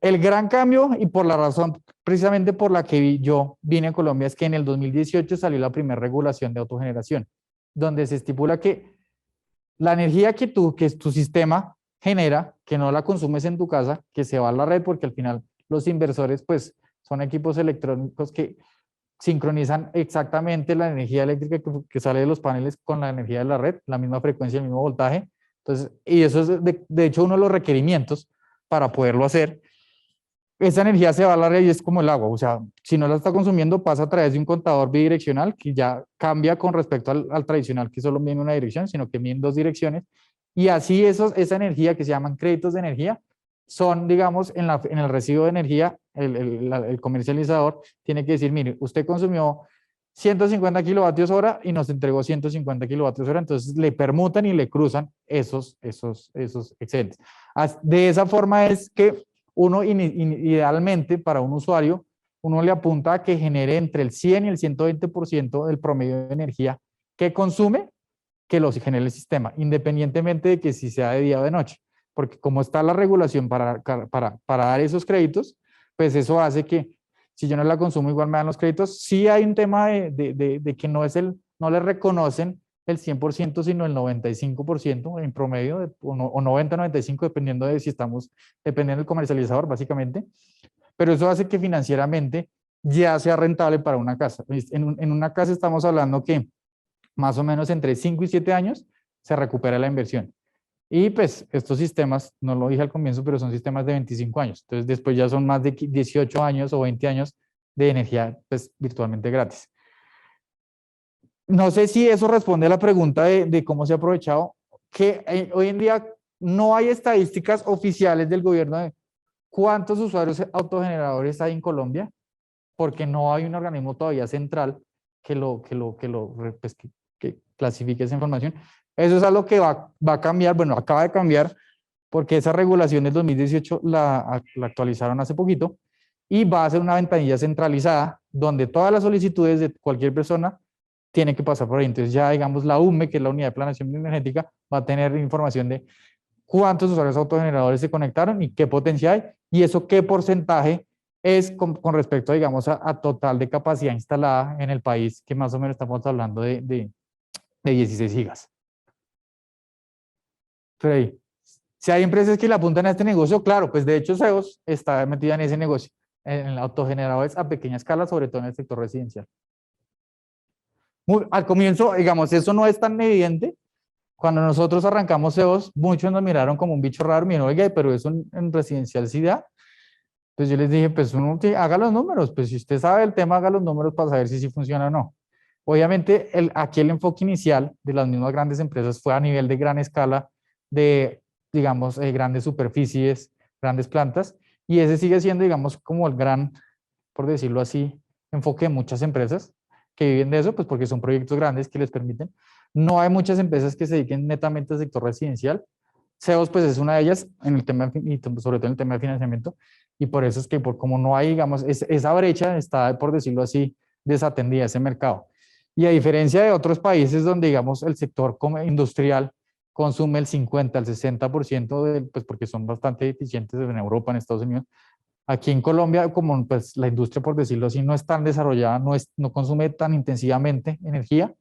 el gran cambio y por la razón precisamente por la que yo vine a Colombia es que en el 2018 salió la primera regulación de autogeneración, donde se estipula que la energía que tu sistema genera, que no la consumes en tu casa, que se va a la red, porque al final los inversores pues son equipos electrónicos que sincronizan exactamente la energía eléctrica que sale de los paneles con la energía de la red, la misma frecuencia, el mismo voltaje. Entonces, y eso es de hecho uno de los requerimientos para poderlo hacer. Esa energía se va a la red y es como el agua, o sea, si no la está consumiendo pasa a través de un contador bidireccional que ya cambia con respecto al tradicional que solo mide en una dirección, sino que mide en dos direcciones, y así esa energía que se llaman créditos de energía son, digamos, en el recibo de energía, el comercializador tiene que decir, mire, usted consumió 150 kilovatios hora y nos entregó 150 kilovatios hora, entonces le permutan y le cruzan esos excedentes. De esa forma es que uno idealmente para un usuario, uno le apunta a que genere entre el 100 y el 120% del promedio de energía que consume, que los genere el sistema, independientemente de que si sea de día o de noche, porque como está la regulación para dar esos créditos, pues eso hace que si yo no la consumo igual me dan los créditos. Sí hay un tema de que no le reconocen el 100%, sino el 95% en promedio, o 90-95%, dependiendo de si estamos, dependiendo del comercializador, básicamente. Pero eso hace que financieramente ya sea rentable para una casa. En una casa estamos hablando que más o menos entre 5 y 7 años se recupera la inversión. Y pues estos sistemas, no lo dije al comienzo, pero son sistemas de 25 años. Entonces después ya son más de 18 años o 20 años de energía pues virtualmente gratis. No sé si eso responde a la pregunta de cómo se ha aprovechado, que hoy en día no hay estadísticas oficiales del gobierno de cuántos usuarios autogeneradores hay en Colombia, porque no hay un organismo todavía central que clasifique esa información. Eso es algo que va a cambiar, bueno, acaba de cambiar, porque esa regulación del 2018 la actualizaron hace poquito, y va a ser una ventanilla centralizada, donde todas las solicitudes de cualquier persona tienen que pasar por ahí. Entonces ya, digamos, la UME, que es la Unidad de Planeación Energética, va a tener información de cuántos usuarios autogeneradores se conectaron y qué potencia hay, y eso qué porcentaje es con respecto, digamos, a total de capacidad instalada en el país, que más o menos estamos hablando de 16 gigas. Pero ahí, si hay empresas que le apuntan a este negocio, claro, pues de hecho CEOS está metida en ese negocio, en autogeneradores a pequeña escala, sobre todo en el sector residencial. Al comienzo, digamos, eso no es tan evidente. Cuando nosotros arrancamos CEOS, muchos nos miraron como un bicho raro, miren, oiga, pero eso en residencial sí da. Pues yo les dije, pues uno haga los números, pues si usted sabe el tema, haga los números para saber si sí funciona o no. Obviamente, aquí el enfoque inicial de las mismas grandes empresas fue a nivel de gran escala, de, digamos, grandes superficies, grandes plantas, y ese sigue siendo, digamos, como el gran, por decirlo así, enfoque de muchas empresas que viven de eso, pues porque son proyectos grandes que les permiten. No hay muchas empresas que se dediquen netamente al sector residencial. CEOS, pues es una de ellas, en el tema, y sobre todo en el tema de financiamiento, y por eso es que como no hay, digamos, esa brecha está, por decirlo así, desatendida, ese mercado. Y a diferencia de otros países donde, digamos, el sector industrial consume el 50 al 60%, pues porque son bastante eficientes en Europa, en Estados Unidos, aquí en Colombia, como pues la industria, por decirlo así, no es tan desarrollada, no consume tan intensivamente energía,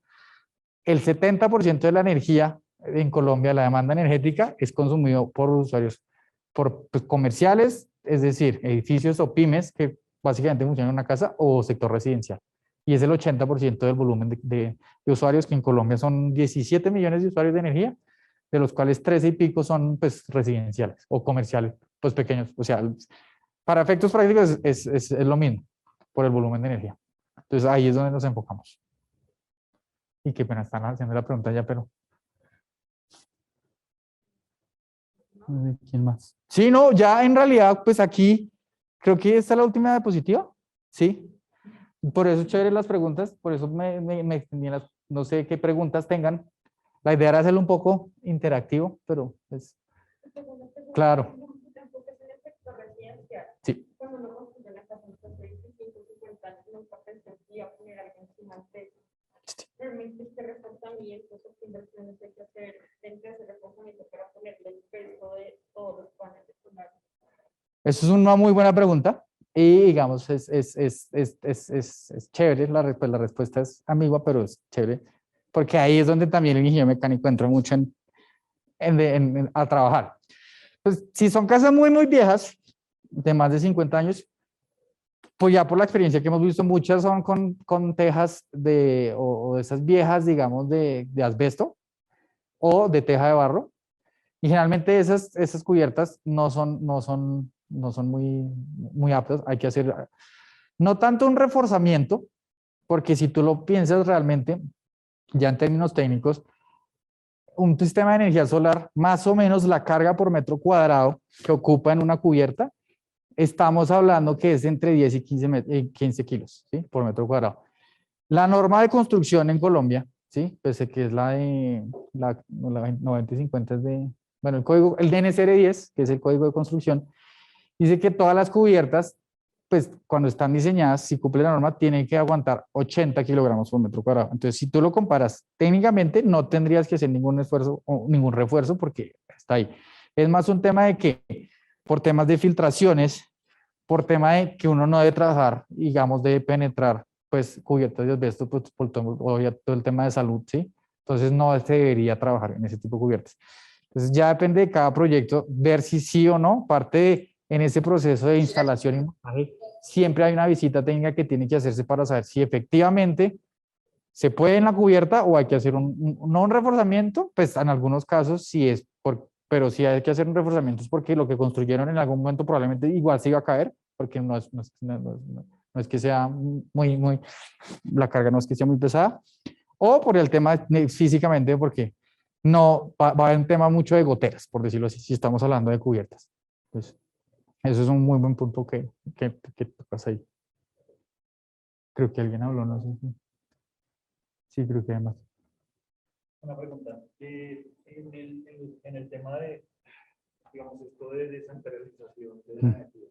el 70% de la energía en Colombia, la demanda energética, es consumido por usuarios pues, comerciales, es decir, edificios o pymes que básicamente funcionan en una casa, o sector residencial. Y es el 80% del volumen de usuarios, que en Colombia son 17 millones de usuarios de energía, de los cuales 13 y pico son pues, residenciales o comerciales, pues pequeños. O sea, para efectos prácticos es lo mismo, por el volumen de energía. Entonces ahí es donde nos enfocamos. Y qué pena, están haciendo la pregunta ya, pero... ¿Quién más? Sí, no, ya en realidad, pues aquí, creo que esta es la última diapositiva, ¿sí? Por eso chévere las preguntas, por eso me extendí las, no sé qué preguntas tengan. La idea era hacerlo un poco interactivo, pero pues, claro. Sí. Realmente este reforzamiento, estas inversiones hay que hacer dentro de ese reforzamiento para ponerle el peso de todos los paneles solares. Eso es una muy buena pregunta y digamos es chévere, la respuesta es ambigua, pero es chévere, porque ahí es donde también el ingeniero mecánico entra mucho a trabajar. Pues si son casas muy viejas, de más de 50 años, pues ya por la experiencia que hemos visto, muchas son con tejas o de esas viejas, digamos, de asbesto o de teja de barro. Y generalmente esas cubiertas no son muy aptas. Hay que hacer no tanto un reforzamiento, porque si tú lo piensas realmente, ya en términos técnicos, un sistema de energía solar, más o menos la carga por metro cuadrado que ocupa en una cubierta, estamos hablando que es entre 10 y 15 kilos, ¿sí? Por metro cuadrado. La norma de construcción en Colombia, ¿sí? Pese que es la de la 90 y 50 es de, bueno, el código, el DNCR 10, que es el código de construcción, dice que todas las cubiertas, pues cuando están diseñadas, si cumple la norma, tienen que aguantar 80 kilogramos por metro cuadrado. Entonces, si tú lo comparas técnicamente, no tendrías que hacer ningún esfuerzo o ningún refuerzo porque está ahí. Es más un tema de que, por temas de filtraciones, por tema de que uno no debe trabajar, digamos, debe penetrar, pues, cubiertas de asbesto, pues, por todo el tema de salud, ¿sí? Entonces, no se debería trabajar en ese tipo de cubiertas. Entonces, ya depende de cada proyecto ver si sí o no, parte de, en ese proceso de instalación y montaje, siempre hay una visita técnica que tiene que hacerse para saber si efectivamente se puede en la cubierta o hay que hacer no un reforzamiento, pues en algunos casos sí es, pero sí hay que hacer un reforzamiento es porque lo que construyeron en algún momento probablemente igual se iba a caer, porque no es que sea muy, la carga no es que sea muy pesada, o por el tema físicamente, porque no va a haber un tema mucho de goteras, por decirlo así, si estamos hablando de cubiertas. Entonces, eso es un muy buen punto que tocas ahí. Creo que alguien habló, no sé si. Sí, creo que además. Una pregunta. En el tema de, digamos, esto de descentralización de la energía,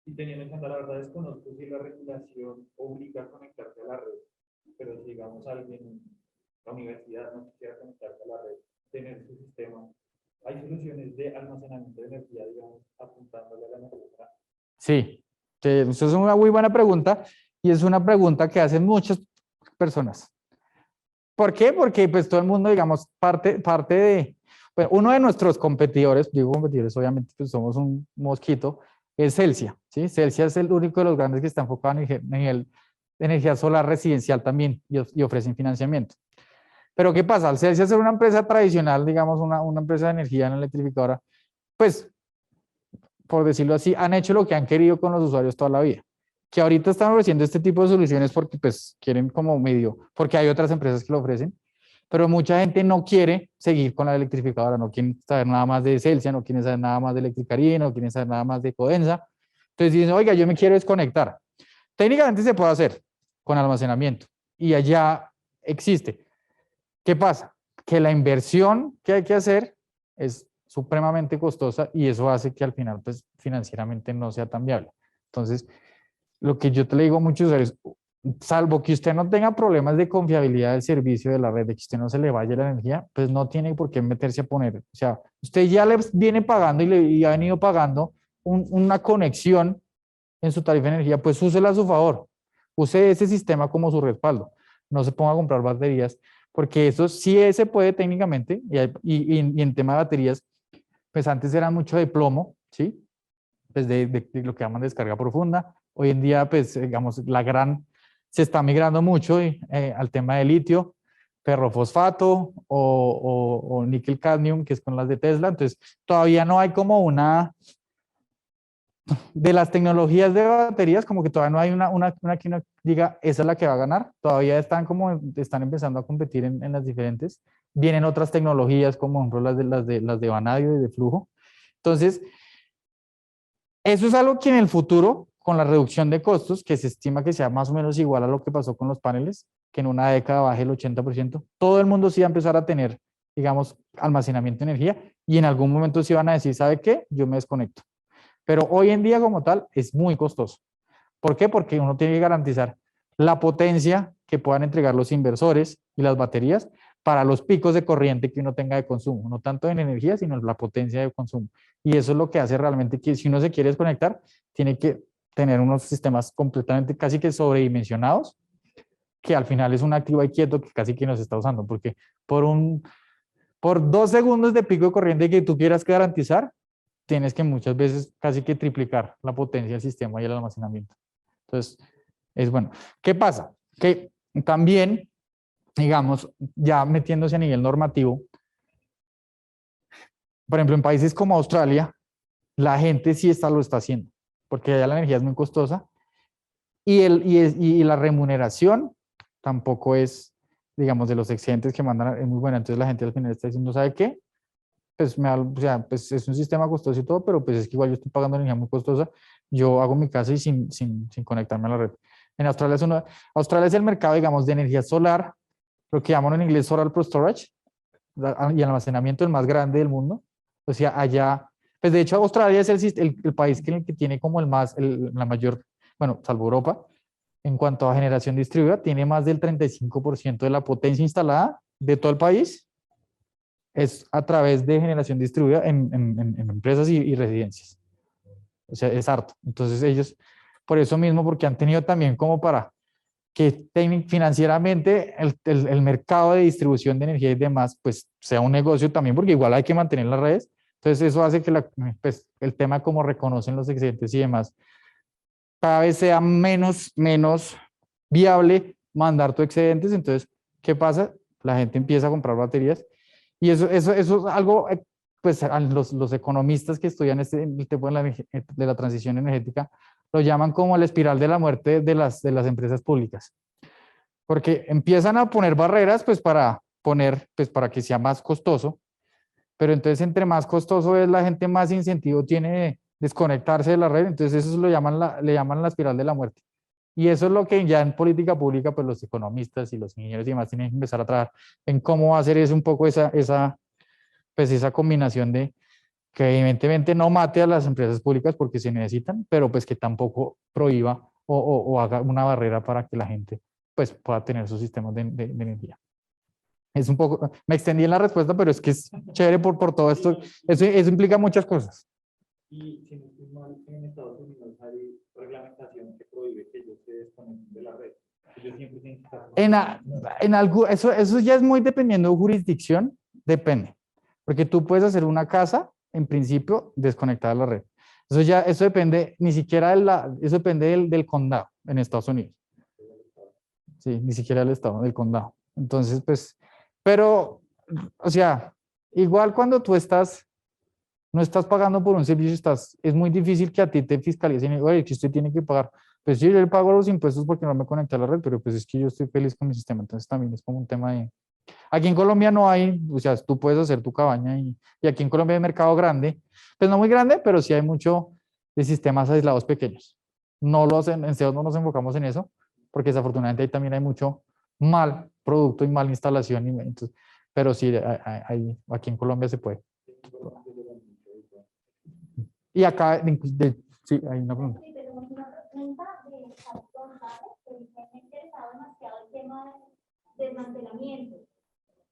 y teniendo en cuenta, la verdad desconozco si la regulación obliga a conectarse a la red, pero si, digamos, alguien, la universidad no quisiera conectarse a la red, tener su sistema, hay soluciones de almacenamiento de energía, digamos, apuntándole a la energía. Sí, eso es una muy buena pregunta y es una pregunta que hacen muchas personas. ¿Por qué? Porque pues todo el mundo, digamos, parte de, bueno, uno de nuestros competidores, digo competidores, obviamente pues somos un mosquito, es Celsia, ¿sí? Celsia es el único de los grandes que está enfocado en energía solar residencial también y ofrecen financiamiento. Pero ¿qué pasa? Al Celsia ser una empresa tradicional, digamos, una empresa de energía no electrificadora, pues, por decirlo así, han hecho lo que han querido con los usuarios toda la vida. Que ahorita están ofreciendo este tipo de soluciones porque pues quieren como medio, porque hay otras empresas que lo ofrecen, pero mucha gente no quiere seguir con la electrificadora, no quieren saber nada más de Celsia, no quieren saber nada más de Electricaría, no quieren saber nada más de Codensa. Entonces dicen, oiga, yo me quiero desconectar. Técnicamente se puede hacer con almacenamiento y allá existe. ¿Qué pasa? Que la inversión que hay que hacer es supremamente costosa y eso hace que al final pues financieramente no sea tan viable. Entonces, lo que yo te le digo a muchos usuarios, salvo que usted no tenga problemas de confiabilidad del servicio de la red, de que usted no se le vaya la energía, pues no tiene por qué meterse a poner. O sea, usted ya le viene pagando y ha venido pagando una conexión en su tarifa de energía, pues úsela a su favor. Use ese sistema como su respaldo. No se ponga a comprar baterías, porque eso sí se puede técnicamente, y en tema de baterías, pues antes era mucho de plomo, ¿sí? Pues de lo que llaman descarga profunda. Hoy en día, pues, digamos, se está migrando mucho al tema de litio, ferrofosfato o níquel cadmium, que es con las de Tesla. Entonces, todavía no hay como de las tecnologías de baterías, como que todavía no hay una que uno diga, esa es la que va a ganar. Todavía están empezando a competir en las diferentes. Vienen otras tecnologías, como por ejemplo las de vanadio y de flujo. Entonces, eso es algo que en el futuro, con la reducción de costos, que se estima que sea más o menos igual a lo que pasó con los paneles, que en una década baje el 80%, todo el mundo sí va a empezar a tener, digamos, almacenamiento de energía y en algún momento sí van a decir, ¿sabe qué? Yo me desconecto. Pero hoy en día como tal es muy costoso. ¿Por qué? Porque uno tiene que garantizar la potencia que puedan entregar los inversores y las baterías para los picos de corriente que uno tenga de consumo, no tanto en energía, sino en la potencia de consumo. Y eso es lo que hace realmente que si uno se quiere desconectar, tiene que tener unos sistemas completamente casi que sobredimensionados, que al final es un activo ahí quieto que casi que no se está usando, porque por 2 segundos de pico de corriente que tú quieras garantizar, tienes que muchas veces casi que triplicar la potencia del sistema y el almacenamiento. Entonces, es bueno. ¿Qué pasa? Que también, digamos, ya metiéndose a nivel normativo, por ejemplo, en países como Australia, la gente sí lo está haciendo, porque allá la energía es muy costosa y la remuneración tampoco es, digamos, de los excedentes que mandan, es muy buena. Entonces la gente al final está diciendo, ¿sabe qué? Pues, o sea, pues es un sistema costoso y todo, pero pues es que igual yo estoy pagando energía muy costosa, yo hago mi casa y sin conectarme a la red. En Australia Australia es el mercado, digamos, de energía solar, lo que llaman en inglés solar plus storage, y almacenamiento el más grande del mundo. O sea, allá, pues de hecho Australia es el país que tiene como la mayor, bueno, salvo Europa, en cuanto a generación distribuida, tiene más del 35% de la potencia instalada de todo el país, es a través de generación distribuida en empresas y residencias. O sea, es harto. Entonces ellos, por eso mismo, porque han tenido también como para que financieramente el mercado de distribución de energía y demás, pues sea un negocio también, porque igual hay que mantener las redes. Entonces eso hace que pues, el tema como reconocen los excedentes y demás, cada vez sea menos viable mandar tus excedentes. Entonces, ¿qué pasa? La gente empieza a comprar baterías y eso es algo, pues los economistas que estudian el tema de la transición energética lo llaman como la espiral de la muerte de las empresas públicas, porque empiezan a poner barreras pues para que sea más costoso, pero entonces entre más costoso es, la gente más incentivo tiene de desconectarse de la red. Entonces eso le llaman la espiral de la muerte. Y eso es lo que ya en política pública, pues los economistas y los ingenieros y demás tienen que empezar a trabajar en cómo hacer un poco esa combinación de que evidentemente no mate a las empresas públicas porque se necesitan, pero pues que tampoco prohíba o haga una barrera para que la gente pues pueda tener sus sistemas de energía. Es un poco, me extendí en la respuesta, pero es que es chévere por todo esto. Eso implica muchas cosas. Y si no estoy mal, en Estados Unidos hay reglamentación que prohíbe que ellos se desconecten de la red. Ellos siempre tienen que estar... Eso ya es muy dependiendo de jurisdicción, depende. Porque tú puedes hacer una casa, en principio, desconectada de la red. Eso depende, ni siquiera eso depende del condado en Estados Unidos. Sí, ni siquiera del estado, del condado. Entonces, pues, pero, o sea, igual cuando tú no estás pagando por un servicio, es muy difícil que a ti te fiscalicen y, oye, que usted tiene que pagar. Pues yo le pago los impuestos porque no me conecté a la red, pero pues es que yo estoy feliz con mi sistema. Entonces también es como un tema de... Aquí en Colombia no hay, o sea, tú puedes hacer tu cabaña y aquí en Colombia hay mercado grande, pues no muy grande, pero sí hay mucho de sistemas aislados pequeños. En SEO no nos enfocamos en eso, porque desafortunadamente ahí también hay mucho mal producto y mala instalación. Entonces, pero sí, aquí en Colombia se puede. Y acá, sí, hay una pregunta. Sí, tenemos una pregunta de Carlos González, que dice, me ha interesado demasiado el tema del desmantelamiento.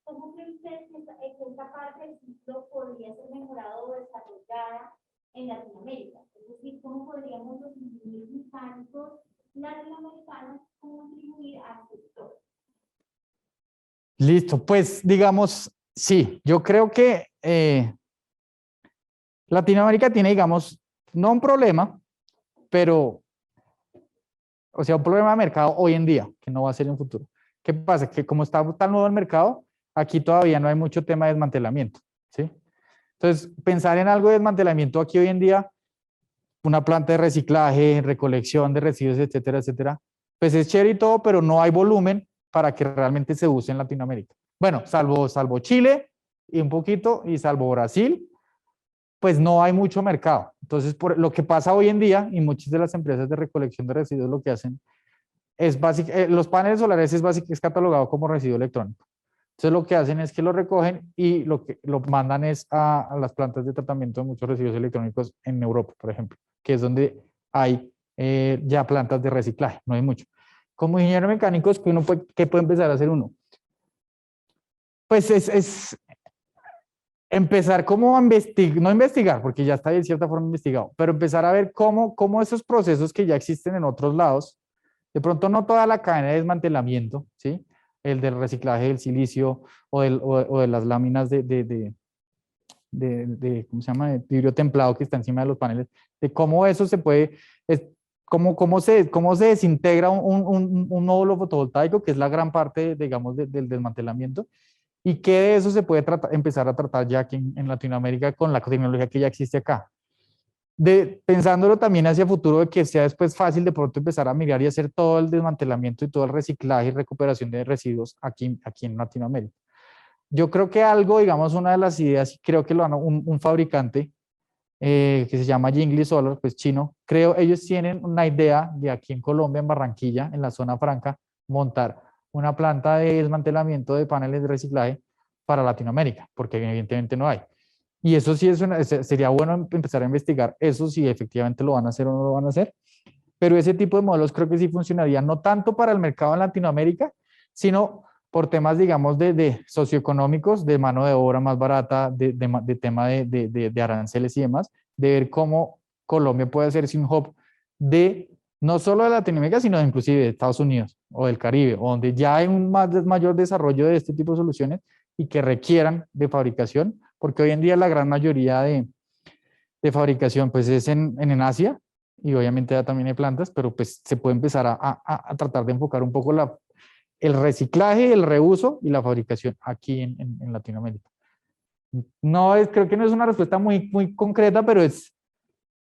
¿Cómo cree usted que esta parte del ciclo podría ser mejorada o desarrollada en Latinoamérica? Es decir, ¿cómo podríamos los ingenieros mecánicos latinoamericanos contribuir al sector? Listo, pues digamos, sí, yo creo que Latinoamérica tiene, digamos, no un problema, pero, o sea, un problema de mercado hoy en día, que no va a ser en un futuro. ¿Qué pasa? Que como está tan nuevo el mercado, aquí todavía no hay mucho tema de desmantelamiento, ¿sí? Entonces, pensar en algo de desmantelamiento aquí hoy en día, una planta de reciclaje, recolección de residuos, etcétera, etcétera, pues es chévere y todo, pero no hay volumen para que realmente se use en Latinoamérica. Bueno, salvo Chile y un poquito, y salvo Brasil, pues no hay mucho mercado. Entonces, lo que pasa hoy en día, y muchas de las empresas de recolección de residuos lo que hacen es los paneles solares es catalogado como residuo electrónico. Entonces lo que hacen es que lo recogen y lo mandan es a las plantas de tratamiento de muchos residuos electrónicos en Europa, por ejemplo, que es donde hay ya plantas de reciclaje, no hay mucho. Como ingeniero mecánico, ¿qué puede empezar a hacer uno? Pues es empezar como a investigar, no investigar, porque ya está de cierta forma investigado, pero empezar a ver cómo esos procesos que ya existen en otros lados, de pronto no toda la cadena de desmantelamiento, ¿sí? El del reciclaje del silicio o de las láminas ¿cómo se llama? De vidrio templado que está encima de los paneles, de cómo eso se puede, cómo se desintegra un módulo fotovoltaico, que es la gran parte, digamos, del desmantelamiento, y qué de eso se puede empezar a tratar ya aquí en Latinoamérica con la tecnología que ya existe acá. Pensándolo también hacia futuro, de que sea después fácil de pronto empezar a mirar y hacer todo el desmantelamiento y todo el reciclaje y recuperación de residuos aquí en Latinoamérica. Yo creo que algo, digamos, una de las ideas, y creo que lo han un fabricante que se llama Jingli Solar, pues chino. Creo, ellos tienen una idea de aquí en Colombia, en Barranquilla, en la zona franca, montar una planta de desmantelamiento de paneles de reciclaje para Latinoamérica, porque evidentemente no hay. Y eso sí sería bueno empezar a investigar eso, si efectivamente lo van a hacer o no lo van a hacer. Pero ese tipo de modelos creo que sí funcionaría, no tanto para el mercado en Latinoamérica, sino por temas, digamos, de socioeconómicos, de mano de obra más barata, de tema de aranceles y demás, de ver cómo Colombia puede hacerse un hub de no solo de Latinoamérica, sino inclusive de Estados Unidos o del Caribe, donde ya hay un mayor desarrollo de este tipo de soluciones y que requieran de fabricación, porque hoy en día la gran mayoría de fabricación pues es en Asia, y obviamente ya también hay plantas, pero pues se puede empezar a tratar de enfocar un poco el reciclaje, el reuso y la fabricación aquí en Latinoamérica. No es, creo que no es una respuesta muy concreta, pero es,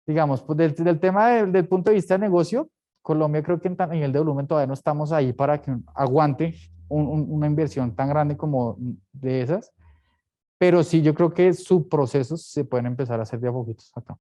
digamos, pues del tema del punto de vista de negocio, Colombia creo que en nivel de volumen todavía no estamos ahí para que aguante una inversión tan grande como de esas, pero sí yo creo que subprocesos se pueden empezar a hacer de a poquitos acá.